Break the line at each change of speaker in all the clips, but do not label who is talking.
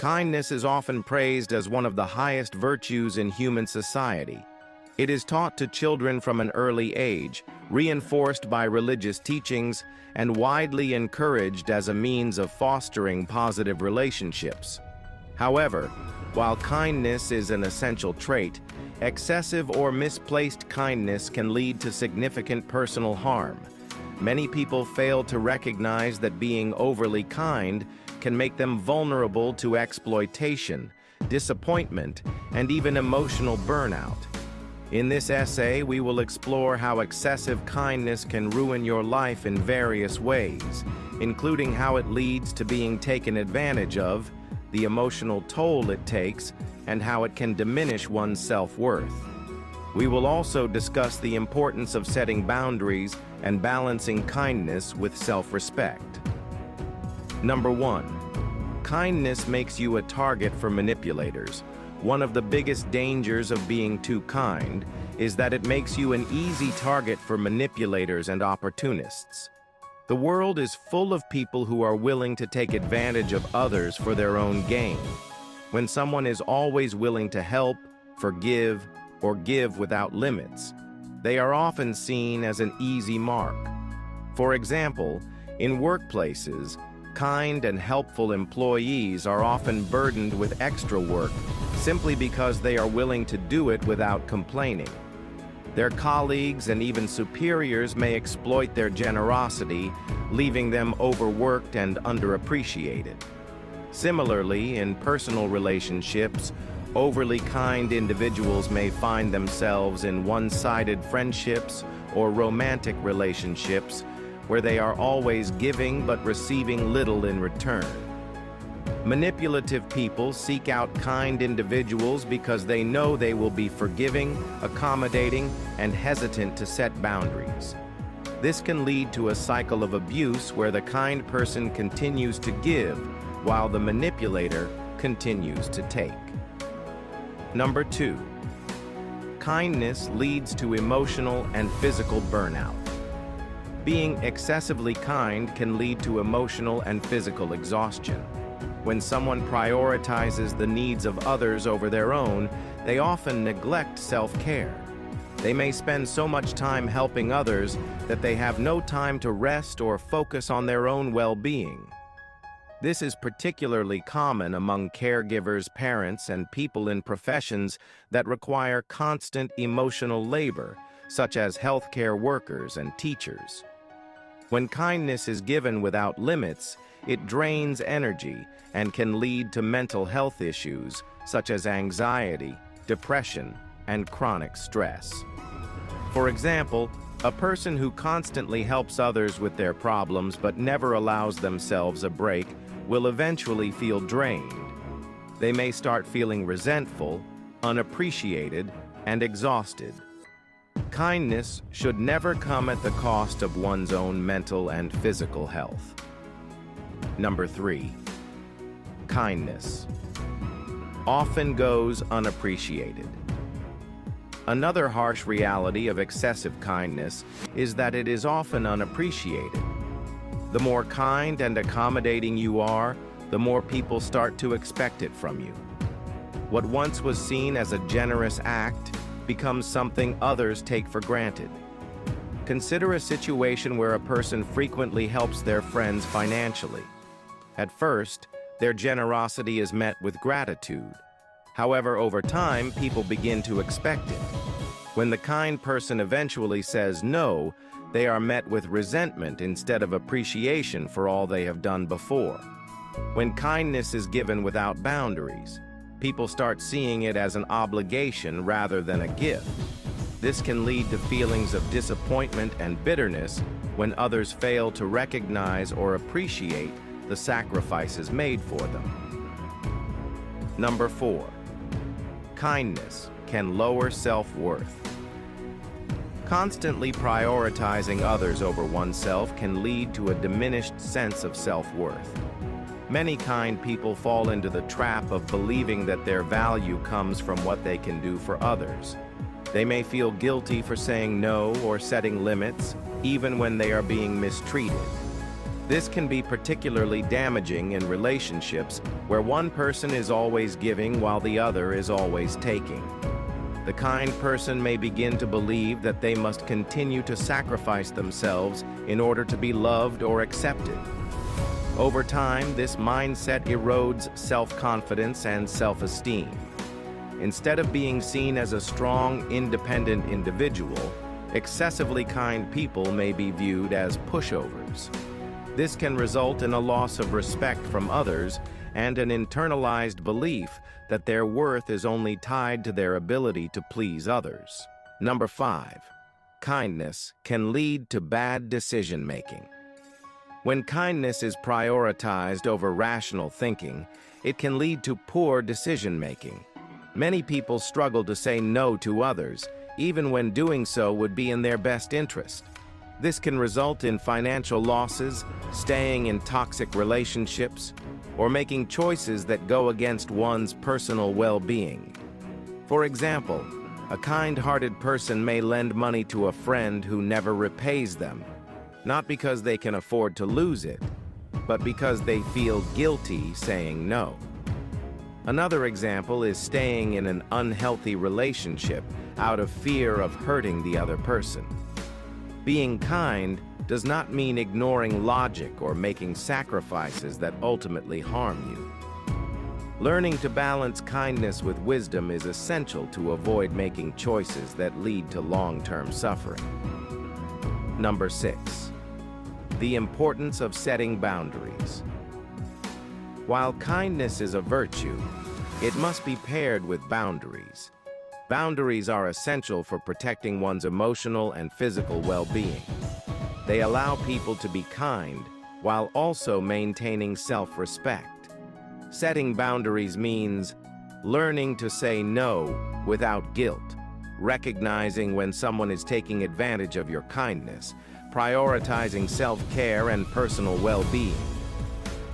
Kindness is often praised as one of the highest virtues in human society. It is taught to children from an early age, reinforced by religious teachings, and widely encouraged as a means of fostering positive relationships. However, while kindness is an essential trait, excessive or misplaced kindness can lead to significant personal harm. Many people fail to recognize that being overly kind can make them vulnerable to exploitation, disappointment, and even emotional burnout. In this essay, we will explore how excessive kindness can ruin your life in various ways, including how it leads to being taken advantage of, the emotional toll it takes, and how it can diminish one's self-worth. We will also discuss the importance of setting boundaries and balancing kindness with self-respect. Number 1. Kindness makes you a target for manipulators. One of the biggest dangers of being too kind is that it makes you an easy target for manipulators and opportunists. The world is full of people who are willing to take advantage of others for their own gain. When someone is always willing to help, forgive, or give without limits, they are often seen as an easy mark. For example, in workplaces, kind and helpful employees are often burdened with extra work simply because they are willing to do it without complaining. Their colleagues and even superiors may exploit their generosity, leaving them overworked and underappreciated. Similarly, in personal relationships, overly kind individuals may find themselves in one-sided friendships or romantic relationships where they are always giving but receiving little in return. Manipulative people seek out kind individuals because they know they will be forgiving, accommodating, and hesitant to set boundaries. This can lead to a cycle of abuse where the kind person continues to give while the manipulator continues to take. Number 2. Kindness leads to emotional and physical burnout. Being excessively kind can lead to emotional and physical exhaustion. When someone prioritizes the needs of others over their own, they often neglect self-care. They may spend so much time helping others that they have no time to rest or focus on their own well-being. This is particularly common among caregivers, parents, and people in professions that require constant emotional labor, such as healthcare workers and teachers. When kindness is given without limits, it drains energy and can lead to mental health issues such as anxiety, depression, and chronic stress. For example, a person who constantly helps others with their problems but never allows themselves a break will eventually feel drained. They may start feeling resentful, unappreciated, and exhausted. Kindness should never come at the cost of one's own mental and physical health. Number 3. Kindness often goes unappreciated. Another harsh reality of excessive kindness is that it is often unappreciated. The more kind and accommodating you are, the more people start to expect it from you. What once was seen as a generous act becomes something others take for granted. Consider a situation where a person frequently helps their friends financially. At first, their generosity is met with gratitude. However, over time, people begin to expect it. When the kind person eventually says no, they are met with resentment instead of appreciation for all they have done before. When kindness is given without boundaries, people start seeing it as an obligation rather than a gift. This can lead to feelings of disappointment and bitterness when others fail to recognize or appreciate the sacrifices made for them. Number 4. Kindness can lower self-worth. Constantly prioritizing others over oneself can lead to a diminished sense of self-worth. Many kind people fall into the trap of believing that their value comes from what they can do for others. They may feel guilty for saying no or setting limits, even when they are being mistreated. This can be particularly damaging in relationships where one person is always giving while the other is always taking. The kind person may begin to believe that they must continue to sacrifice themselves in order to be loved or accepted. Over time, this mindset erodes self-confidence and self-esteem. Instead of being seen as a strong, independent individual, excessively kind people may be viewed as pushovers. This can result in a loss of respect from others and an internalized belief that their worth is only tied to their ability to please others. Number 5. Kindness can lead to bad decision-making. When kindness is prioritized over rational thinking, it can lead to poor decision-making. Many people struggle to say no to others, even when doing so would be in their best interest. This can result in financial losses, staying in toxic relationships, or making choices that go against one's personal well-being. For example, a kind-hearted person may lend money to a friend who never repays them, not because they can afford to lose it, but because they feel guilty saying no. Another example is staying in an unhealthy relationship out of fear of hurting the other person. Being kind does not mean ignoring logic or making sacrifices that ultimately harm you. Learning to balance kindness with wisdom is essential to avoid making choices that lead to long-term suffering. Number 6. The importance of setting boundaries. While kindness is a virtue, it must be paired with boundaries. Boundaries are essential for protecting one's emotional and physical well-being. They allow people to be kind while also maintaining self-respect. Setting boundaries means learning to say no without guilt, recognizing when someone is taking advantage of your kindness, prioritizing self-care and personal well-being,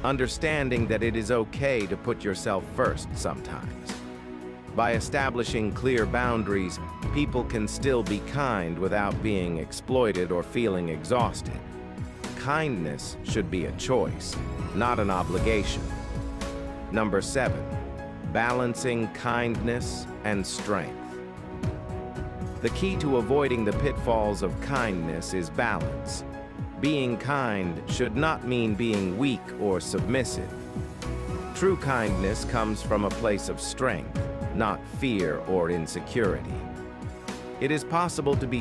understanding that it is okay to put yourself first sometimes. By establishing clear boundaries, people can still be kind without being exploited or feeling exhausted. Kindness should be a choice, not an obligation. Number 7. Balancing kindness and strength. The key to avoiding the pitfalls of kindness is balance. Being kind should not mean being weak or submissive. True kindness comes from a place of strength, not fear or insecurity. It is possible to be